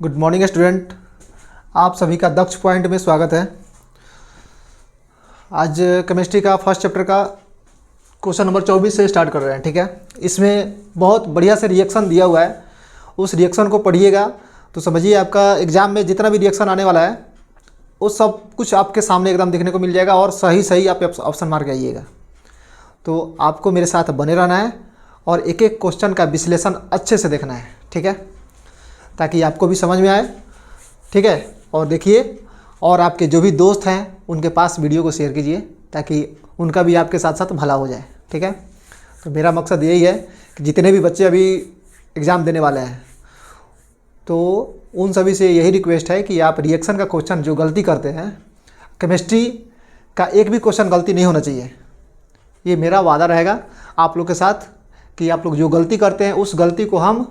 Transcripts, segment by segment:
Good morning student, आप सभी का दक्ष पॉइंट में स्वागत है। आज केमिस्ट्री का फर्स्ट चैप्टर का क्वेश्चन नंबर 24 से स्टार्ट कर रहे हैं। ठीक है, इसमें बहुत बढ़िया से रिएक्शन दिया हुआ है। उस रिएक्शन को पढ़िएगा तो समझिए आपका एग्ज़ाम में जितना भी रिएक्शन आने वाला है वो सब कुछ आपके सामने एकदम देखने को मिल जाएगा और सही आप ऑप्शन मार के आइएगा। तो आपको मेरे साथ बने रहना है और एक एक क्वेश्चन का विश्लेषण अच्छे से देखना है। ठीक है, ताकि आपको भी समझ में आए। ठीक है, और देखिए और आपके जो भी दोस्त हैं उनके पास वीडियो को शेयर कीजिए ताकि उनका भी आपके साथ साथ भला हो जाए। ठीक है, तो मेरा मकसद यही है कि जितने भी बच्चे अभी एग्ज़ाम देने वाले हैं तो उन सभी से यही रिक्वेस्ट है कि आप रिएक्शन का क्वेश्चन जो गलती करते हैं, केमिस्ट्री का एक भी क्वेश्चन गलती नहीं होना चाहिए। ये मेरा वादा रहेगा आप लोग के साथ कि आप लोग जो गलती करते हैं उस गलती को हम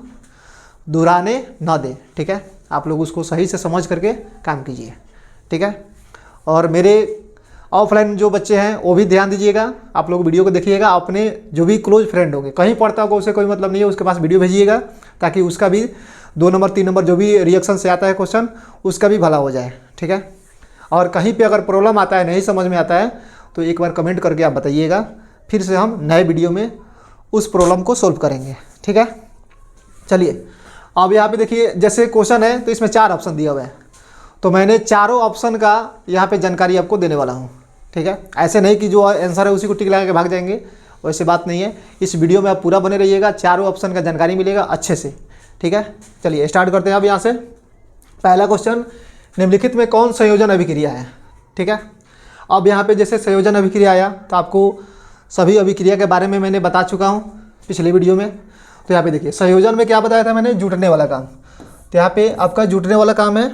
दोहराने ना दें। ठीक है, आप लोग उसको सही से समझ करके काम कीजिए। ठीक है, और मेरे ऑफलाइन जो बच्चे हैं वो भी ध्यान दीजिएगा। आप लोग वीडियो को देखिएगा, अपने जो भी क्लोज फ्रेंड होंगे, कहीं पढ़ता होगा उसे कोई मतलब नहीं है, उसके पास वीडियो भेजिएगा ताकि उसका भी 2 नंबर 3 नंबर जो भी रिएक्शन से आता है क्वेश्चन उसका भी भला हो जाए। ठीक है, और कहीं पे अगर प्रॉब्लम आता है, नहीं समझ में आता है तो एक बार कमेंट करके आप बताइएगा, फिर से हम नए वीडियो में उस प्रॉब्लम को सोल्व करेंगे। ठीक है, चलिए अब यहाँ पे देखिए जैसे क्वेश्चन है तो इसमें 4 ऑप्शन दिया हुआ है, तो मैंने चारों ऑप्शन का यहाँ पे जानकारी आपको देने वाला हूँ। ठीक है, ऐसे नहीं कि जो आंसर है उसी को टिक लगा के भाग जाएंगे, वैसे बात नहीं है। इस वीडियो में आप पूरा बने रहिएगा, चारों ऑप्शन का जानकारी मिलेगा अच्छे से। ठीक है, चलिए स्टार्ट करते हैं अब यहाँ से। पहला क्वेश्चन, निम्नलिखित में कौन संयोजन अभिक्रिया है। ठीक है, अब यहाँ पे जैसे संयोजन अभिक्रिया आया तो आपको सभी अभिक्रिया के बारे में मैंने बता चुका हूँ पिछले वीडियो में। तो यहाँ पे देखिए संयोजन में क्या बताया था मैंने, जुटने वाला काम। तो यहाँ पे आपका जुटने वाला काम है,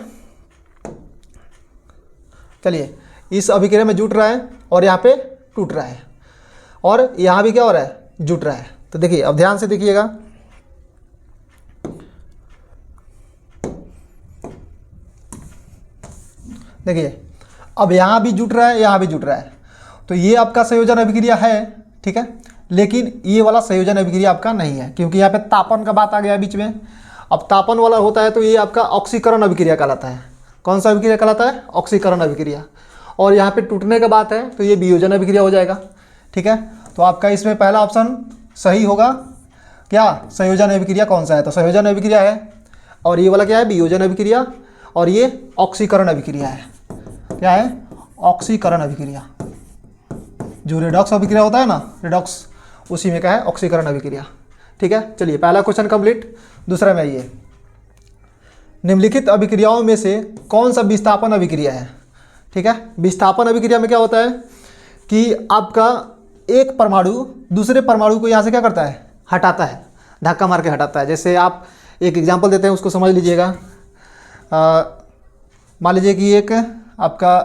चलिए इस अभिक्रिया में जुट रहा है और यहाँ पे टूट रहा है, और यहाँ भी क्या हो रहा है, जुट रहा है। तो देखिए अब ध्यान से देखिएगा, देखिए अब यहाँ भी जुट रहा है, यहाँ भी जुट रहा है, तो ये आपका संयोजन अभिक्रिया है। ठीक है, लेकिन ये वाला संयोजन अभिक्रिया आपका नहीं है क्योंकि यहाँ पे तापन का बात आ गया बीच में। अब तापन वाला होता है तो ये आपका ऑक्सीकरण अभिक्रिया कहलाता है। कौन सा अभिक्रिया कहलाता है, ऑक्सीकरण अभिक्रिया। और यहाँ पे टूटने का बात है तो ये वियोजन अभिक्रिया हो जाएगा। ठीक है, तो आपका इसमें पहला ऑप्शन सही होगा। क्या संयोजन अभिक्रिया कौन सा है, तो संयोजन अभिक्रिया है, और ये वाला क्या है, वियोजन अभिक्रिया, और ये ऑक्सीकरण अभिक्रिया है। क्या है, ऑक्सीकरण अभिक्रिया। जो रेडॉक्स अभिक्रिया होता है ना, रेडॉक्स, उसी में क्या है, ऑक्सीकरण अभिक्रिया। ठीक है, चलिए पहला क्वेश्चन कंप्लीट। दूसरा में आइए, निम्नलिखित अभिक्रियाओं में से कौन सा विस्थापन अभिक्रिया है। ठीक है, विस्थापन अभिक्रिया में क्या होता है कि आपका एक परमाणु दूसरे परमाणु को यहाँ से क्या करता है, हटाता है, धक्का मार के हटाता है। जैसे आप एक एग्जाम्पल देते हैं, उसको समझ लीजिएगा। मान लीजिए कि एक आपका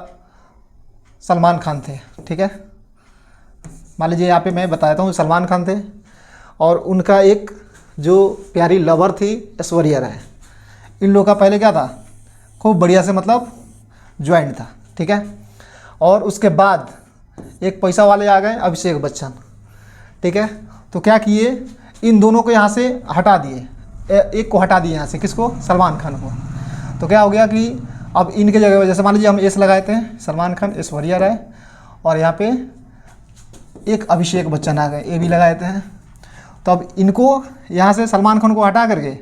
सलमान खान थे। ठीक है, मान लीजिए यहाँ पे मैं बताता हूँ, सलमान खान थे और उनका एक जो प्यारी लवर थी ऐश्वर्या राय। इन लोगों का पहले क्या था, खूब बढ़िया से मतलब ज्वाइंट था। ठीक है, और उसके बाद एक पैसा वाले आ गए, अभिषेक बच्चन। ठीक है, तो क्या किए, इन दोनों को यहाँ से हटा दिए, एक को हटा दिए यहाँ से, किसको, सलमान खान को। तो क्या हो गया कि अब इनके जगह जैसे मान लीजिए हम एस लगाए थे, सलमान खान, ऐश्वर्या राय, और यहाँ पे एक अभिषेक बच्चन आ गए, ए भी लगाए थे। तो अब इनको यहाँ से सलमान खान को हटा करके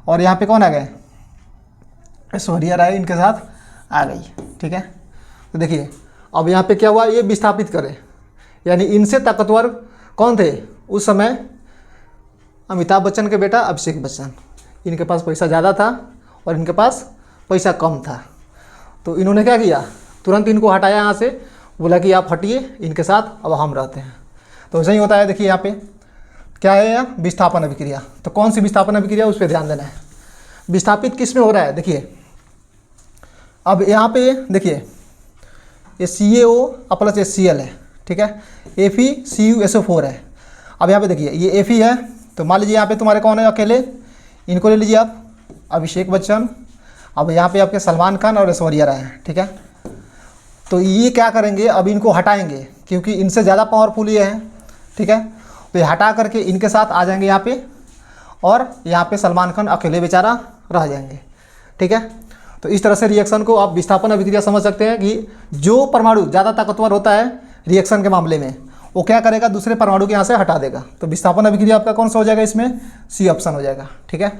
और यहाँ पे कौन आ गए, ऐश्वर्या राय इनके साथ आ गई। ठीक है, तो देखिए अब यहाँ पे क्या हुआ, ये विस्थापित करे, यानी इनसे ताकतवर कौन थे उस समय, अमिताभ बच्चन के बेटा अभिषेक बच्चन। इनके पास पैसा ज़्यादा था और इनके पास पैसा कम था। तो इन्होंने क्या किया, तुरंत इनको हटाया यहाँ से, बोला कि आप हटिए इनके साथ, अब हम रहते हैं। तो ऐसा ही होता है। देखिए यहाँ पे क्या है, यहाँ विस्थापन अभिक्रिया। तो कौन सी विस्थापन अभिक्रिया, उस पर ध्यान देना है। विस्थापित किस में हो रहा है, देखिए अब यहाँ पे देखिए ये CaO प्लस HCl है। ठीक है, FeCuSO4 है। अब यहाँ पे देखिए ये Fe है, तो मान लीजिए यहाँ पे तुम्हारे कौन है, अकेले, इनको ले लीजिए आप, अभिषेक बच्चन। अब यहाँ पे आपके सलमान खान और ऐश्वर्या राय हैं। ठीक है, तो ये क्या करेंगे, अब इनको हटाएंगे क्योंकि इनसे ज़्यादा पावरफुल ये हैं। ठीक है, तो ये हटा करके इनके साथ आ जाएंगे यहाँ पे, और यहाँ पे सलमान खान अकेले बेचारा रह जाएंगे। ठीक है। तो इस तरह से रिएक्शन को आप विस्थापन अभिक्रिया समझ सकते हैं कि जो परमाणु ज़्यादा ताकतवर होता है रिएक्शन के मामले में, वो क्या करेगा, दूसरे परमाणु के यहाँ से हटा देगा। तो विस्थापन अभिक्रिया आपका कौन सा हो जाएगा, इसमें सी ऑप्शन हो जाएगा, ठीक है।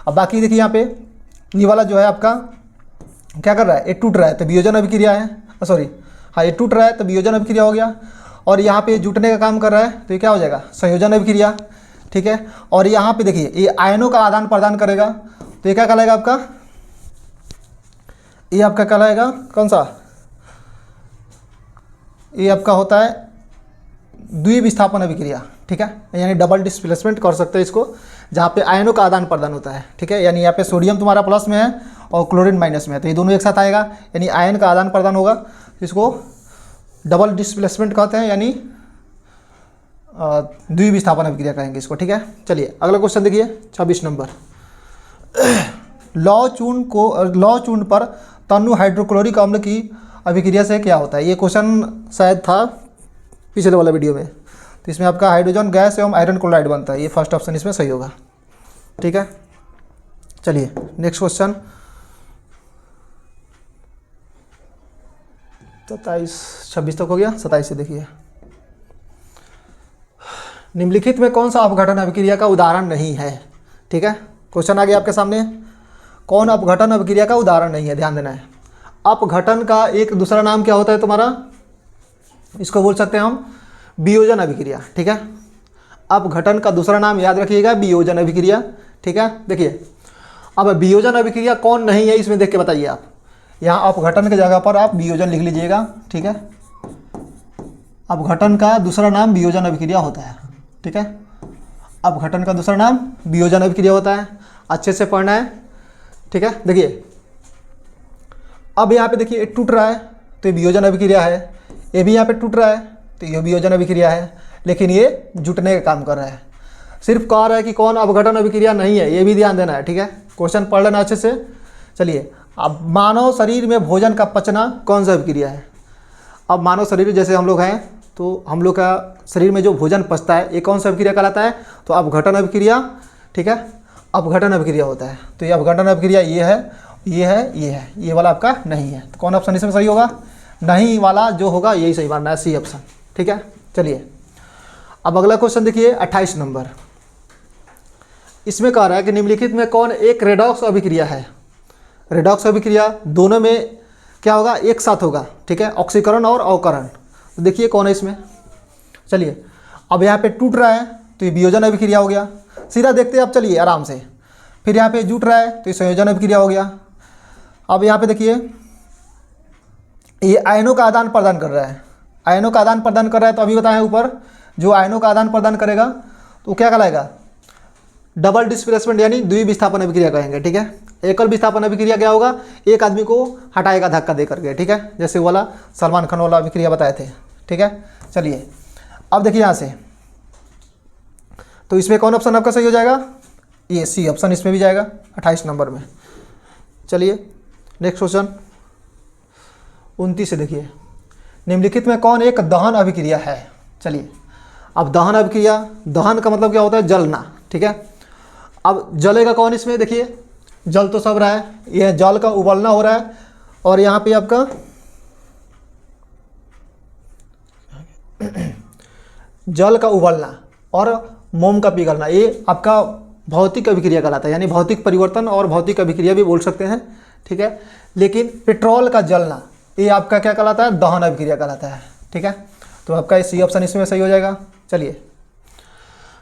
अब बाकी देखिए यहाँ पे ये वाला जो है आपका क्या कर रहा है, ये टूट रहा है तो वियोजन अभिक्रिया है, सॉरी हाँ ये टूट रहा है तो वियोजन अभिक्रिया हो गया। और यहाँ पे जुटने का काम कर रहा है तो ये क्या हो जाएगा, संयोजन अभिक्रिया, ठीक है। और यहाँ पे देखिए ये आयनों का आदान प्रदान करेगा तो ये क्या कहलाएगा आपका, ये आपका कहलाएगा कौन सा, ये आपका होता है द्विविस्थापन अभिक्रिया, ठीक है। यानी डबल डिस्प्लेसमेंट कर सकते हैं इसको, जहाँ पे आयनों का आदान प्रदान होता है, ठीक है। यानी यहाँ पे सोडियम तुम्हारा प्लस में है और क्लोरीन माइनस में है, तो ये दोनों एक साथ आएगा, यानी आयन का आदान प्रदान होगा, इसको डबल डिस्प्लेसमेंट कहते हैं, यानी द्विविस्थापन अभिक्रिया कहेंगे इसको, ठीक है। चलिए अगला क्वेश्चन देखिए 26 नंबर। लौह चूर्ण पर तनु हाइड्रोक्लोरिक अम्ल की अभिक्रिया से क्या होता है, ये क्वेश्चन शायद था पिछले वाला वीडियो में। तो इसमें आपका हाइड्रोजन गैस एवं आयरन क्लोराइड बनता है, ये फर्स्ट ऑप्शन इसमें सही होगा, ठीक है। चलिए नेक्स्ट क्वेश्चन 26 तक हो गया, 27 से देखिए। निम्नलिखित में कौन सा अपघटन अभिक्रिया का उदाहरण नहीं है, ठीक है। क्वेश्चन आ गया आपके सामने, कौन अपघटन अभिक्रिया का उदाहरण नहीं है, ध्यान देना है। अपघटन का एक दूसरा नाम क्या होता है तुम्हारा, इसको बोल सकते हैं हम वियोजन अभिक्रिया, ठीक है। अपघटन का दूसरा नाम याद रखिएगा वियोजन अभिक्रिया, ठीक है। देखिए अब वियोजन अभिक्रिया कौन नहीं है इसमें देख के बताइए आप, यहाँ अपघटन की जगह पर आप वियोजन लिख लीजिएगा, ठीक है। अपघटन का दूसरा नाम वियोजन अभिक्रिया होता है, ठीक है। अपघटन का दूसरा नाम वियोजन अभिक्रिया होता है, अच्छे से पढ़ना है, ठीक है। देखिए अब यहाँ पे देखिए टूट रहा है तो ये वियोजन अभिक्रिया है, ये भी यहाँ पे टूट रहा है तो ये वियोजन अभिक्रिया है, लेकिन ये जुटने का काम कर रहा है। सिर्फ कह रहा है कि कौन अपघटन अभिक्रिया नहीं है, ये भी ध्यान देना है, ठीक है। क्वेश्चन पढ़ लेना अच्छे से। चलिए अब मानव शरीर में भोजन का पचना कौन सा अभिक्रिया है। अब मानव शरीर जैसे हम लोग हैं तो हम लोग का शरीर में जो भोजन पचता है ये कौन सा अभिक्रिया कहलाता है, तो अपघटन अभिक्रिया, ठीक है। अपघटन अभिक्रिया होता है, तो ये अपघटन अभिक्रिया ये है, ये है, ये है, ये वाला आपका नहीं है। तो कौन ऑप्शन इसमें सही होगा, नहीं वाला जो होगा यही सही मानना है, सी ऑप्शन, ठीक है। चलिए अब अगला क्वेश्चन देखिए 28 नंबर। इसमें कह रहा है कि निम्नलिखित में कौन एक रेडॉक्स अभिक्रिया है। रेडॉक्स अभिक्रिया दोनों में क्या होगा, एक साथ होगा, ठीक है, ऑक्सीकरण और अवकरण। तो देखिए कौन है इसमें। चलिए अब यहाँ पे टूट रहा है तो ये वियोजन अभिक्रिया हो गया, सीधा देखते हैं आप, चलिए आराम से। फिर यहाँ पे जुट रहा है तो ये संयोजन अभिक्रिया हो गया। अब यहाँ पे देखिए ये आयनों का आदान प्रदान कर रहा है, आयनों का आदान प्रदान कर रहा है, तो अभी बताएं ऊपर जो आयनों का आदान प्रदान करेगा तो क्या कहलाएगा, डबल डिस्प्लेसमेंट यानी द्विविस्थापन अभिक्रिया कहेंगे, ठीक है। एकल विस्थापन अभिक्रिया क्या होगा, एक आदमी को हटाएगा धक्का दे करके, ठीक है, जैसे वाला सलमान खान वाला अभिक्रिया बताए थे, ठीक है। चलिए अब देखिए यहाँ से, तो इसमें कौन ऑप्शन आपका सही हो जाएगा, ये सी ऑप्शन इसमें भी जाएगा 28 नंबर में। चलिए नेक्स्ट क्वेश्चन 29 से देखिए, निम्नलिखित में कौन एक दहन अभिक्रिया है। चलिए अब दहन अभिक्रिया, दहन का मतलब क्या होता है, जलना, ठीक है। अब जलेगा कौन इसमें, देखिए जल तो सब रहा है, यह जल का उबलना हो रहा है, और यहाँ पे आपका जल का उबलना और मोम का पिघलना, ये आपका भौतिक अभिक्रिया कहलाता है, यानी भौतिक परिवर्तन और भौतिक अभिक्रिया भी बोल सकते हैं, ठीक है। लेकिन पेट्रोल का जलना ये आपका क्या कहलाता है, दहन अभिक्रिया कहलाता है, ठीक है। तो आपका सी ऑप्शन इसमें सही हो जाएगा। चलिए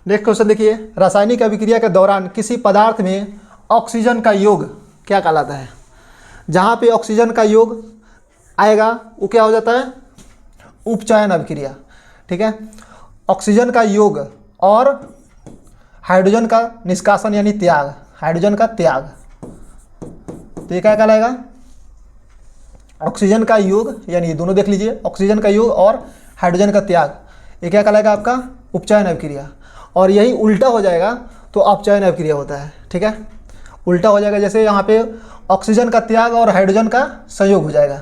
नेक्स्ट क्वेश्चन देखिए, रासायनिक अभिक्रिया के दौरान किसी पदार्थ में ऑक्सीजन का योग क्या कहलाता है। जहाँ पे ऑक्सीजन का योग आएगा वो क्या हो जाता है, उपचयन अभिक्रिया, ठीक है। ऑक्सीजन का योग और हाइड्रोजन का निष्कासन यानी त्याग, हाइड्रोजन का त्याग, तो ये क्या कहलाएगा, ऑक्सीजन का योग, यानी ये दोनों देख लीजिए, ऑक्सीजन का योग और हाइड्रोजन का त्याग, ये क्या कहलाएगा आपका उपचयन अभिक्रिया। और यही उल्टा हो जाएगा तो अपचयन अभिक्रिया होता है, ठीक है। उल्टा हो जाएगा, जैसे यहाँ पे ऑक्सीजन का त्याग और हाइड्रोजन का संयोग हो जाएगा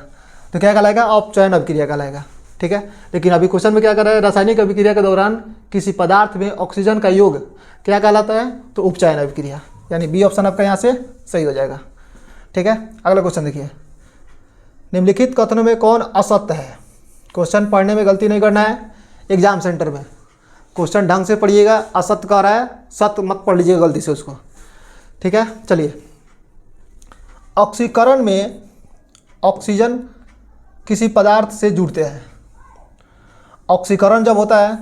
तो क्या कहलाएगा, अपचयन अभिक्रिया कहलाएगा, ठीक है। लेकिन अभी क्वेश्चन में क्या कर रहा है, रासायनिक अभिक्रिया के दौरान किसी पदार्थ में ऑक्सीजन का योग क्या कहलाता है, तो उपचयन अभिक्रिया, यानी बी ऑप्शन आपका यहाँ से सही हो जाएगा, ठीक है। अगला क्वेश्चन देखिए, निम्नलिखित कथनों में कौन असत्य है। क्वेश्चन पढ़ने में गलती नहीं करना है, एग्जाम सेंटर में क्वेश्चन ढंग से पढ़िएगा। असत्य कह रहा है, सत्य मत पढ़ लीजिएगा गलती से उसको, ठीक है। चलिए, ऑक्सीकरण में ऑक्सीजन किसी पदार्थ से जुड़ते हैं। ऑक्सीकरण जब होता है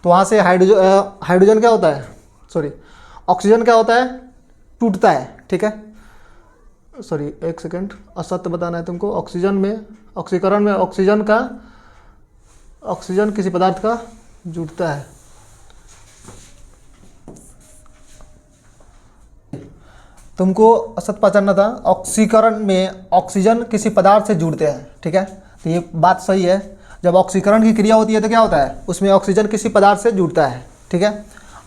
तो वहाँ से हाइड्रोजन क्या होता है, सॉरी ऑक्सीजन क्या होता है, टूटता है, ठीक है। सॉरी एक सेकंड, असत्य बताना है तुमको। ऑक्सीजन में, ऑक्सीकरण में ऑक्सीजन किसी पदार्थ का जुड़ता है। तुमको असत्य पहचानना था। ऑक्सीकरण में ऑक्सीजन किसी पदार्थ से जुड़ते हैं, ठीक है। तो ये बात सही है। जब ऑक्सीकरण की क्रिया होती है तो क्या होता है, उसमें ऑक्सीजन किसी पदार्थ से जुड़ता है, ठीक है।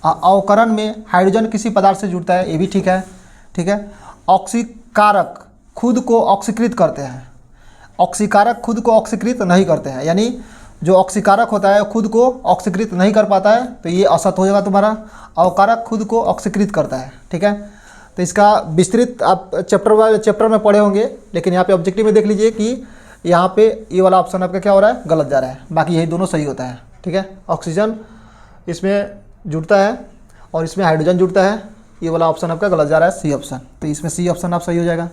अवकरण में हाइड्रोजन किसी पदार्थ से जुड़ता है, ये भी ठीक है, ठीक है। ऑक्सीकारक खुद को ऑक्सीकृत करते हैं, ऑक्सीकारक खुद को ऑक्सीकृत नहीं करते हैं, यानी जो ऑक्सीकारक होता है खुद को ऑक्सीकृत नहीं कर पाता है, तो ये असत्य हो जाएगा तुम्हारा। अवकारक खुद को ऑक्सीकृत करता है, ठीक है। तो इसका विस्तृत आप चैप्टर में पढ़े होंगे, लेकिन यहाँ पे ऑब्जेक्टिव में देख लीजिए कि यहाँ पे ये वाला ऑप्शन आपका क्या हो रहा है, गलत जा रहा है। बाकी यही दोनों सही होता है, ठीक है। ऑक्सीजन इसमें जुड़ता है और इसमें हाइड्रोजन जुड़ता है, ये वाला ऑप्शन आपका गलत जा रहा है, सी ऑप्शन। तो इसमें सी ऑप्शन आप सही हो जाएगा।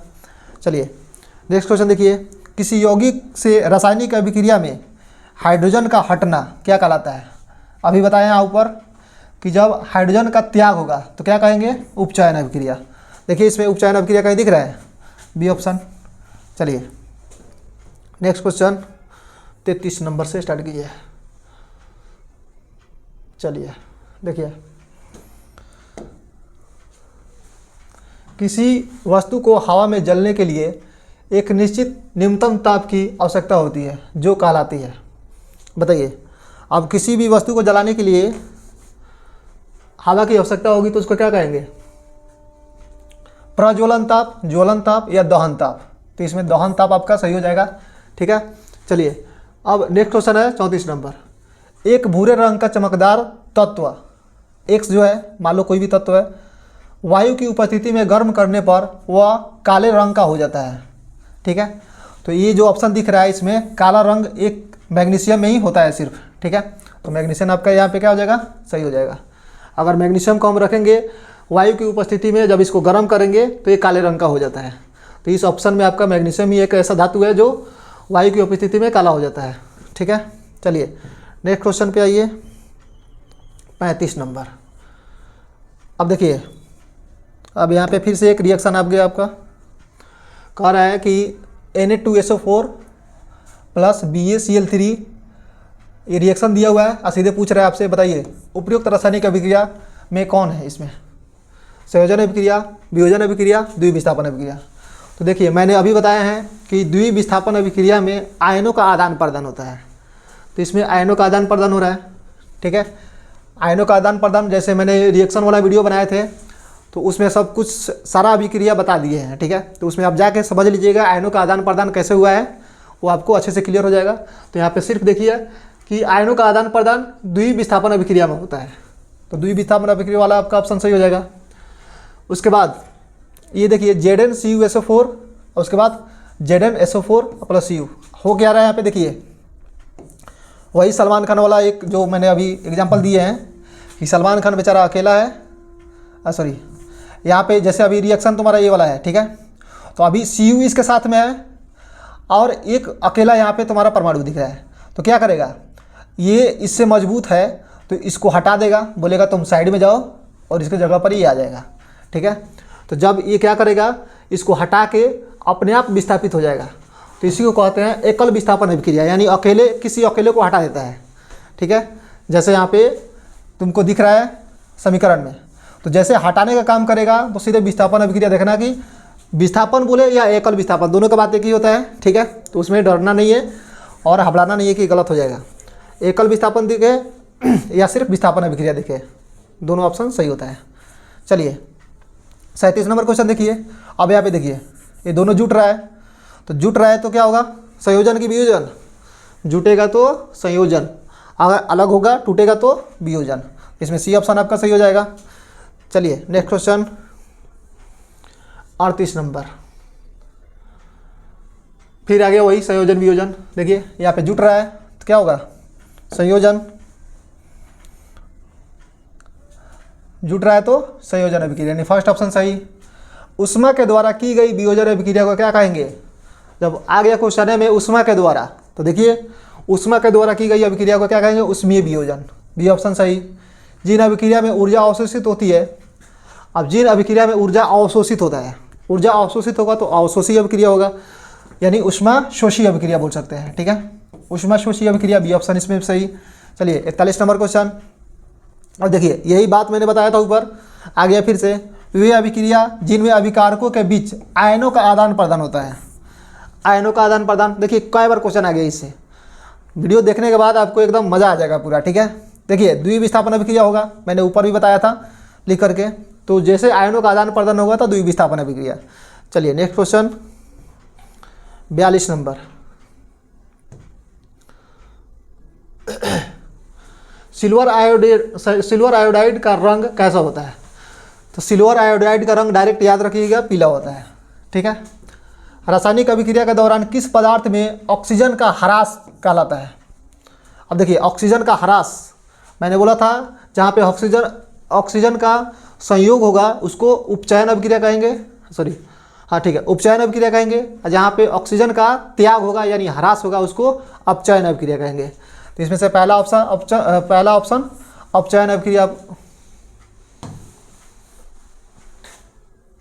चलिए नेक्स्ट क्वेश्चन देखिए, किसी यौगिक से रासायनिक अभिक्रिया में हाइड्रोजन का हटना क्या कहलाता है। अभी बताया यहाँ ऊपर कि जब हाइड्रोजन का त्याग होगा तो क्या कहेंगे, उपचयन अभिक्रिया। देखिए इसमें उपचयन अभिक्रिया कहीं दिख रहा है, बी ऑप्शन। चलिए नेक्स्ट क्वेश्चन 33 नंबर से स्टार्ट कीजिए। चलिए देखिए, किसी वस्तु को हवा में जलने के लिए एक निश्चित न्यूनतम ताप की आवश्यकता होती है जो कहलाती है। बताइए, अब किसी भी वस्तु को जलाने के लिए हवा की आवश्यकता होगी तो उसको क्या कहेंगे, प्रज्वलन ताप, ज्वलन ताप या दहन ताप। तो इसमें दहन ताप आपका सही हो जाएगा, ठीक है। चलिए अब नेक्स्ट क्वेश्चन है 34 नंबर, एक भूरे रंग का चमकदार तत्व एक्स जो है, मान लो कोई भी तत्व है, वायु की उपस्थिति में गर्म करने पर वह काले रंग का हो जाता है, ठीक है। तो ये जो ऑप्शन दिख रहा है इसमें काला रंग एक मैग्नीशियम में ही होता है सिर्फ, ठीक है। तो मैग्नीशियम आपका यहाँ पे क्या हो जाएगा, सही हो जाएगा। अगर मैग्नीशियम को हम रखेंगे वायु की उपस्थिति में, जब इसको गर्म करेंगे तो ये काले रंग का हो जाता है। तो इस ऑप्शन में आपका मैग्नीशियम ही एक ऐसा धातु है जो वायु की उपस्थिति में काला हो जाता है, ठीक है। चलिए नेक्स्ट क्वेश्चन पे आइए, 35 नंबर। अब देखिए, अब यहाँ पे फिर से एक रिएक्शन आ गया आपका, कह रहा है कि Na2SO4 प्लस BaCl3, ये रिएक्शन दिया हुआ है और सीधे पूछ रहा है आपसे, बताइए उपयुक्त रासायनिक अभिक्रिया में कौन है इसमें, संयोजन अभिक्रिया, वियोजन अभिक्रिया, द्विविस्थापन अभिक्रिया। तो देखिए मैंने अभी बताया है कि द्विविस्थापन अभिक्रिया में आयनों का आदान प्रदान होता है, तो इसमें आयनों का आदान प्रदान हो रहा है, ठीक है। आयनों का आदान प्रदान, जैसे मैंने रिएक्शन वाला वीडियो बनाए थे तो उसमें सब कुछ सारा अभिक्रिया बता दिए हैं, ठीक है। तो उसमें आप जाके समझ लीजिएगा आयनों का आदान प्रदान कैसे हुआ है, वो आपको अच्छे से क्लियर हो जाएगा। तो यहाँ पे सिर्फ देखिए कि आयनों का आदान प्रदान द्विविस्थापन अभिक्रिया में होता है, तो द्विविस्थापन अभिक्रिया वाला आपका ऑप्शन सही हो जाएगा। उसके बाद ये देखिए ZnCuSO4 और उसके बाद ZnSO4 प्लस Cu हो क्या रहा है यहाँ पे, देखिए वही सलमान खान वाला एक जो मैंने अभी एग्जांपल दिए हैं कि सलमान खान बेचारा अकेला है, सॉरी यहाँ पे जैसे अभी रिएक्शन तुम्हारा ये वाला है, ठीक है। तो अभी Cu इसके साथ में है और एक अकेला यहाँ पे तुम्हारा परमाणु दिख रहा है, तो क्या करेगा, ये इससे मजबूत है तो इसको हटा देगा, बोलेगा तुम साइड में जाओ और इसके जगह पर ही आ जाएगा, ठीक है। तो जब ये क्या करेगा, इसको हटा के अपने आप विस्थापित हो जाएगा, तो इसी को कहते हैं एकल विस्थापन अभिक्रिया, यानी अकेले किसी अकेले को हटा देता है, ठीक है। जैसे यहाँ पे तुमको दिख रहा है समीकरण में, तो जैसे हटाने का काम करेगा तो सीधे विस्थापन अभिक्रिया देखना कि विस्थापन बोले या एकल विस्थापन, दोनों का बात एक ही होता है, ठीक है। तो उसमें डरना नहीं है और घबराना नहीं है कि गलत हो जाएगा। एकल विस्थापन दिखे या सिर्फ विस्थापन अभिक्रिया दिखे, दोनों ऑप्शन सही होता है। चलिए 37 नंबर क्वेश्चन देखिए। अब यहाँ पे देखिए ये दोनों जुट रहा है, तो जुट रहा है तो क्या होगा, संयोजन की वियोजन, जुटेगा तो संयोजन, अगर अलग होगा टूटेगा तो वियोजन। इसमें सी ऑप्शन आपका सही हो जाएगा। चलिए नेक्स्ट क्वेश्चन 38 नंबर। फिर आगे वही संयोजन वियोजन। देखिए यहाँ पे जुट रहा है तो क्या होगा, संयोजन, जुट रहा है तो संयोजन अभिक्रिया, यानी फर्स्ट ऑप्शन सही। उष्मा के द्वारा की गई वियोजन अभिक्रिया को क्या कहेंगे, जब आ गया क्वेश्चन में उष्मा के द्वारा, तो देखिए उष्मा के द्वारा की गई अभिक्रिया को क्या कहेंगे, उष्मीय वियोजन, बी ऑप्शन सही। जिन अभिक्रिया में ऊर्जा अवशोषित होती है, अब जिन अभिक्रिया में ऊर्जा अवशोषित होता है, ऊर्जा अवशोषित होगा तो अवशोषी अभिक्रिया होगा, यानी उष्मा शोषी अभिक्रिया बोल सकते हैं, ठीक है, उष्मा शोषी अभिक्रिया, बी ऑप्शन इसमें सही। चलिए 41 नंबर क्वेश्चन। अब देखिए यही बात मैंने बताया था ऊपर, आ गया फिर से, वे अभिक्रिया जिनमें अभिकारकों के बीच आयनों का आदान प्रदान होता है। आयनों का आदान प्रदान, देखिए कई बार क्वेश्चन आ गया इससे, वीडियो देखने के बाद आपको एकदम मज़ा आ जाएगा पूरा, ठीक है। देखिए द्विविस्थापन अभिक्रिया होगा, मैंने ऊपर भी बताया था लिख करके, तो जैसे आयनों का आदान प्रदान होगा तो द्विविस्थापन अभिक्रिया। चलिए next question 42 number. Silver iodide का रंग कैसा होता है, तो सिल्वर आयोडाइड का रंग डायरेक्ट याद रखिएगा पीला होता है, ठीक है। रासायनिक अभिक्रिया के दौरान किस पदार्थ में ऑक्सीजन का ह्रास कहलाता है। अब देखिए ऑक्सीजन का ह्रास, मैंने बोला था जहाँ पे ऑक्सीजन का संयोग होगा उसको उपचयन अभिक्रिया कहेंगे, सॉरी हाँ ठीक है, उपचयन अभिक्रिया कहेंगे। जहाँ पे ऑक्सीजन का त्याग होगा यानी ह्रास होगा उसको अपचयन अभिक्रिया कहेंगे। तो इसमें से पहला ऑप्शन अपचयन अभिक्रिया,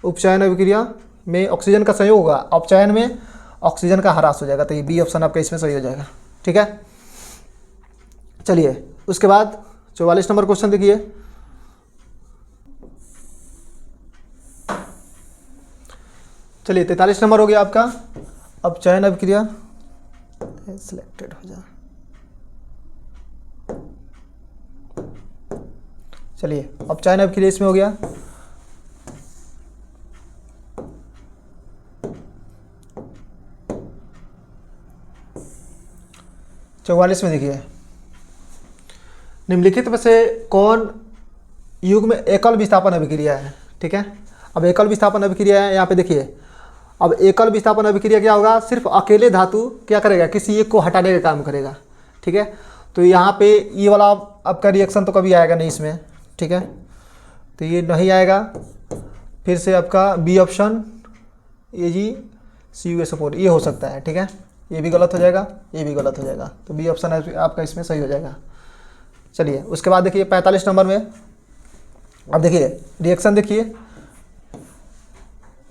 उपचयन अभिक्रिया में ऑक्सीजन का संयोग होगा, अपचयन में ऑक्सीजन का ह्रास हो जाएगा, तो ये बी ऑप्शन आपका इसमें सही हो जाएगा, ठीक है। चलिए उसके बाद 44 नंबर क्वेश्चन देखिए। चलिए 43 नंबर हो गया आपका, अपचयन अभिक्रिया, सिलेक्टेड हो जाए। चलिए अपचयन अभिक्रिया इसमें हो गया। चौवालीस में देखिए, निम्नलिखित में से कौन युग्म एकल विस्थापन अभिक्रिया है, ठीक है। अब एकल विस्थापन अभिक्रिया है, यहाँ पे देखिए, अब एकल विस्थापन अभिक्रिया क्या होगा, सिर्फ अकेले धातु क्या करेगा, किसी एक को हटाने का काम करेगा, ठीक है। तो यहाँ पे ये वाला आपका रिएक्शन तो कभी आएगा नहीं इसमें, ठीक है, तो ये नहीं आएगा। फिर से आपका बी ऑप्शन AgCuSO4 ये हो सकता है, ठीक है, ये भी गलत हो जाएगा, ये भी गलत हो जाएगा, तो बी ऑप्शन आपका इसमें सही हो जाएगा। चलिए उसके बाद देखिए 45 नंबर में, अब देखिए रिएक्शन देखिए,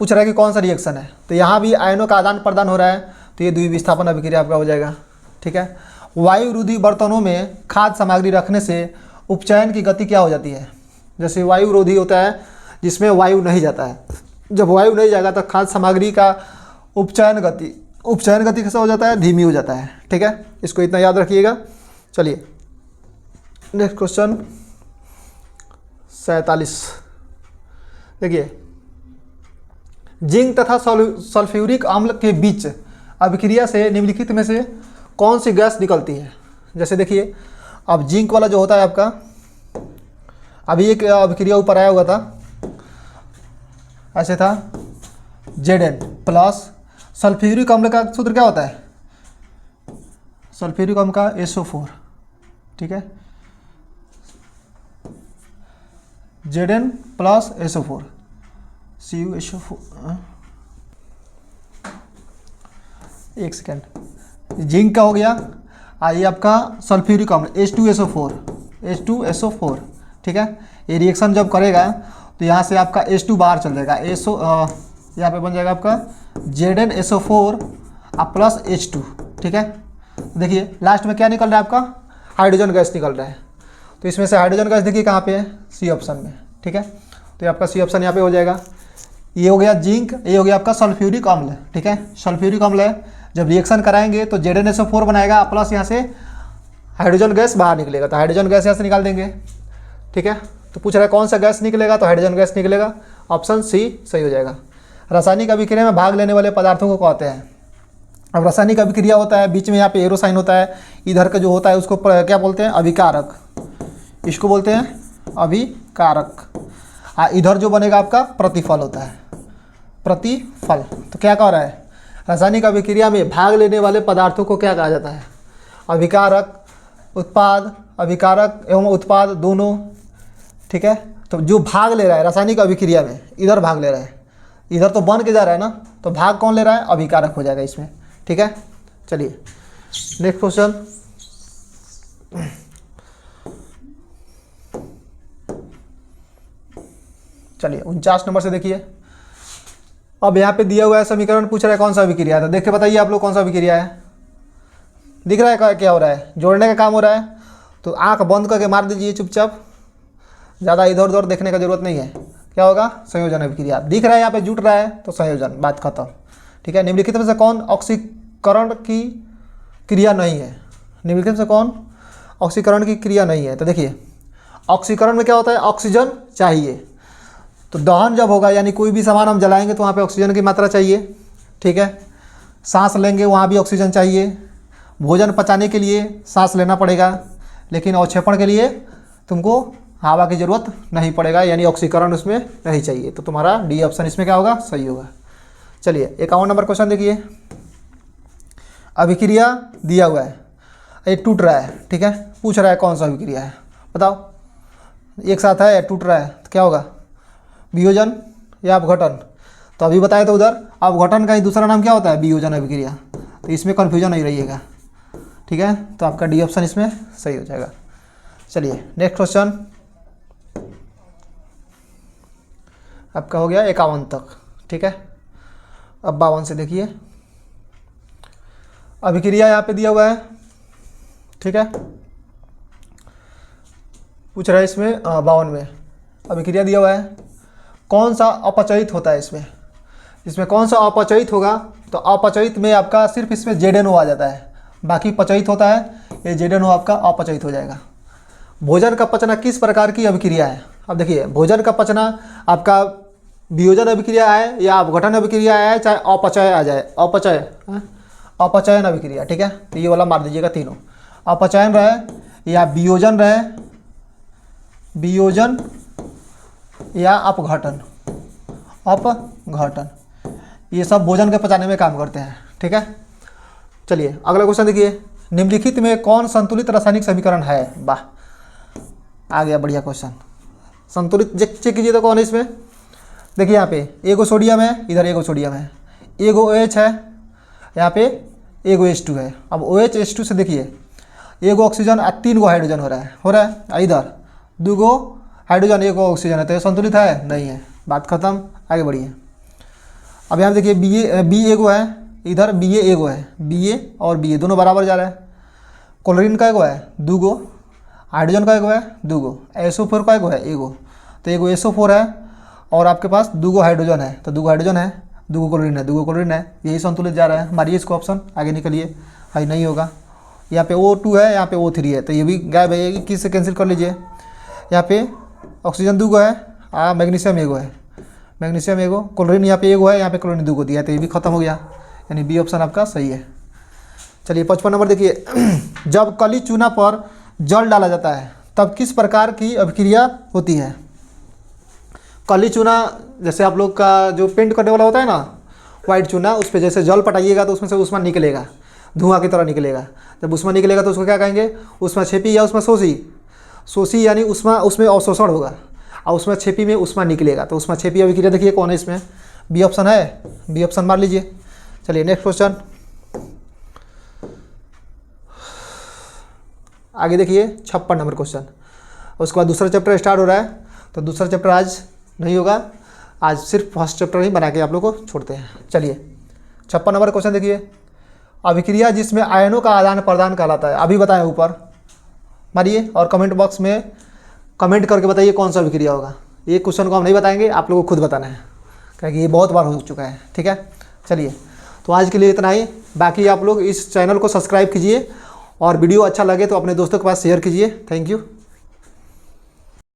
पूछ रहा है कि कौन सा रिएक्शन है, तो यहाँ भी आयनों का आदान प्रदान हो रहा है, तो ये द्विविस्थापन अभिक्रिया आपका हो जाएगा, ठीक है। वायुरोधी बर्तनों में खाद्य सामग्री रखने से उपचयन की गति क्या हो जाती है, जैसे वायुरोधी होता है जिसमें वायु नहीं जाता है, जब वायु नहीं जाएगा तो खाद्य सामग्री का उपचयन गति कैसा हो जाता है, धीमी हो जाता है, ठीक है, इसको इतना याद रखिएगा। चलिए नेक्स्ट क्वेश्चन 47 देखिए, जिंक तथा सल्फ्यूरिक अम्ल के बीच अभिक्रिया से निम्नलिखित में से कौन सी गैस निकलती है। जैसे देखिए अब जिंक वाला जो होता है आपका, अभी एक अभिक्रिया ऊपर आया हुआ था, ऐसे था Zn प्लस सल्फ्यूरिक अम्ल का सूत्र क्या होता है, सल्फ्यूरिक अम्ल का SO4, ठीक है, Zn प्लस SO4 CuSO4, एक सेकेंड, जिंक का हो गया, आइए आपका सल्फ्यूरिक अम्ल H2SO4, ठीक है। ये रिएक्शन जब करेगा तो यहाँ से आपका H2 बाहर चल जाएगा, यहाँ पे बन जाएगा आपका ZnSO4 प्लस H2, ठीक है। देखिए लास्ट में क्या निकल रहा है आपका, हाइड्रोजन गैस निकल रहा है, तो इसमें से हाइड्रोजन गैस देखिए कहाँ पे है, सी ऑप्शन में, ठीक है। तो ये आपका सी ऑप्शन यहाँ पे हो जाएगा। ये हो गया जिंक, ये हो गया आपका सल्फ्यूरिक अम्ल, ठीक है, सल्फ्यूरिक अम्ल है, जब रिएक्शन कराएंगे तो ZnSO4 बनाएगा प्लस यहाँ से हाइड्रोजन गैस बाहर निकलेगा, तो हाइड्रोजन गैस यहाँ से निकाल देंगे, ठीक है। तो पूछ रहा है कौन सा गैस निकलेगा, तो हाइड्रोजन गैस निकलेगा, ऑप्शन सी सही हो जाएगा। रासायनिक अभिक्रिया में भाग लेने वाले पदार्थों को कहते हैं। अब रासायनिक अभिक्रिया होता है, बीच में यहाँ पे एरो साइन होता है, इधर का जो होता है उसको क्या बोलते हैं, अभिकारक, इसको बोलते हैं अभिकारक, इधर जो बनेगा आपका प्रतिफल होता है, प्रतिफल। तो क्या कह रहा है, रासायनिक अभिक्रिया में भाग लेने वाले पदार्थों को क्या कहा जाता है? अभिकारक, उत्पाद, अभिकारक एवं उत्पाद दोनों, ठीक है। तो जो भाग ले रहा है रासायनिक अभिक्रिया में, इधर भाग ले रहा है, इधर तो बन के जा रहा है ना, तो भाग कौन ले रहा है? अभिकारक हो जाएगा इसमें, ठीक है। चलिए नेक्स्ट क्वेश्चन। चलिए 49 नंबर से देखिए। अब यहाँ पे दिया हुआ है समीकरण, पूछ रहा है कौन सा अभिक्रिया था। देख के बताइए आप लोग कौन सा अभिक्रिया है। दिख रहा है क्या हो रहा है? जोड़ने का काम हो रहा है, तो आंख बंद करके मार दीजिए चुपचाप, ज़्यादा इधर उधर देखने का जरूरत नहीं है। क्या होगा? संयोजन अभिक्रिया। दिख रहा है यहाँ पे जुट रहा है तो संयोजन, बात खत्म, ठीक है। निम्नलिखित में से कौन ऑक्सीकरण की क्रिया नहीं है? निम्नलिखित में से कौन ऑक्सीकरण की क्रिया नहीं है? तो देखिए ऑक्सीकरण में क्या होता है? ऑक्सीजन चाहिए। तो दहन जब होगा, यानी कोई भी सामान हम जलाएंगे तो वहाँ पे ऑक्सीजन की मात्रा चाहिए, ठीक है। सांस लेंगे वहाँ भी ऑक्सीजन चाहिए। भोजन पचाने के लिए सांस लेना पड़ेगा, लेकिन अवक्षेपण के लिए तुमको हवा की ज़रूरत नहीं पड़ेगा, यानी ऑक्सीकरण उसमें नहीं चाहिए। तो तुम्हारा डी ऑप्शन इसमें क्या होगा? सही होगा। चलिए 51 नंबर क्वेश्चन देखिए। अभिक्रिया दिया हुआ है, ये टूट रहा है, ठीक है। पूछ रहा है कौन सा अभिक्रिया है, बताओ। एक साथ है, टूट रहा है, तो क्या होगा? वियोजन या अपघटन? तो अभी बताया तो उधर अपघटन का ही दूसरा नाम क्या होता है? वियोजन अभिक्रिया। तो इसमें कन्फ्यूजन नहीं रहिएगा, ठीक है। तो आपका डी ऑप्शन इसमें सही हो जाएगा। चलिए नेक्स्ट क्वेश्चन आपका हो गया 51 तक, ठीक है। अब 52 से देखिए। अभिक्रिया यहाँ पे दिया हुआ है, ठीक है। पूछ रहा है इसमें 52 में अभिक्रिया दिया हुआ है, कौन सा अपचयित होता है इसमें? इसमें कौन सा अपचयित होगा? तो अपचयित में आपका सिर्फ इसमें ZNO आ जाता है, बाकी पचयित होता है, ये ZNO आपका अपचयित हो जाएगा। भोजन का पचना किस प्रकार की अभिक्रिया है? अब देखिए भोजन का पचना आपका वियोजन अभिक्रिया है या अपघटन अभिक्रिया है, चाहे अपचय आ जाए, अपचयन अभिक्रिया, ठीक है। तो ये वाला मार दीजिएगा तीनों, अपचयन रहे या वियोजन रहे, वियोजन या अपघटन, अपघटन, ये सब भोजन के पचाने में काम करते हैं, ठीक है। चलिए अगला क्वेश्चन देखिए। निम्नलिखित में कौन संतुलित रासायनिक समीकरण है? वाह, आ गया बढ़िया क्वेश्चन। संतुलित चेक कीजिए तो कौन है इसमें? देखिए यहाँ पे एगो सोडियम है, इधर एगो सोडियम है, एगो OH है, यहाँ पे एगो H2 है। अब OH H2 से देखिए एगो ऑक्सीजन और 3 गो हाइड्रोजन हो रहा है, इधर 2 गो हाइड्रोजन 1 गो ऑक्सीजन है, तो ये संतुलित है? नहीं है, बात खत्म, आगे बढ़िए। अब यहाँ देखिए बी एगो है, इधर BA एगो है, BA और BA दोनों बराबर जा रहा है। क्लोरीन का एगो है 2 गो, हाइड्रोजन का एगो है 2 गो, SO4 का एगो है एगो, तो एगो SO4 है और आपके पास 2 गो हाइड्रोजन है, तो 2 गो हाइड्रोजन है, 2 गो क्लोरीन है, 2 गो क्लोरीन है, यही संतुलित जा रहा है। मारिए इसको ऑप्शन, आगे निकलिए। हाई नहीं होगा, यहाँ पे O2 है, यहाँ पे O3 है, तो ये भी गायब है, किस से कैंसिल कर लीजिए। यहाँ पे ऑक्सीजन 2 गो है, मैग्नीशियम एगो है, मैग्नीशियम एगो, क्लोरीन यहाँ पे एगो है, यहाँ पे क्लोरीन 2 गो दिया है, तो ये भी खत्म हो गया, यानी बी ऑप्शन आपका सही है। चलिए 55 नंबर देखिए। जब कली चूना पर जल डाला जाता है तब किस प्रकार की अभिक्रिया होती है? कली चूना जैसे आप लोग का जो पेंट करने वाला होता है ना, वाइट चूना, उस पर जैसे जल पटाइएगा तो उसमें से उष्मा निकलेगा, धुआं की तरह निकलेगा। जब उष्मा निकलेगा तो उसको क्या कहेंगे? उष्मा छेपी या उष्मा शोषी। शोषी यानी उष्मा, उसमें अवशोषण होगा, और उष्मा छेपी में उष्मा निकलेगा, तो उष्मा छेपी अभिक्रिया देखिए कौन है इसमें? बी ऑप्शन है, बी ऑप्शन मार लीजिए। चलिए नेक्स्ट क्वेश्चन आगे देखिए 56 नंबर क्वेश्चन। उसके बाद दूसरा चैप्टर स्टार्ट हो रहा है, तो दूसरा चैप्टर आज नहीं होगा, आज सिर्फ फर्स्ट चैप्टर ही बना के आप लोग को छोड़ते हैं। चलिए 56 नंबर क्वेश्चन देखिए। अभिक्रिया जिसमें आयनों का आदान प्रदान कहलाता है, अभी बताएं ऊपर, मारिए और कमेंट बॉक्स में कमेंट करके बताइए कौन सा अभिक्रिया होगा। ये क्वेश्चन को हम नहीं बताएंगे, आप लोगों को खुद बताना है, क्योंकि ये बहुत बार हो चुका है, ठीक है। चलिए तो आज के लिए इतना ही, बाकी आप लोग इस चैनल को सब्सक्राइब कीजिए और वीडियो अच्छा लगे तो अपने दोस्तों के पास शेयर कीजिए। Thank you.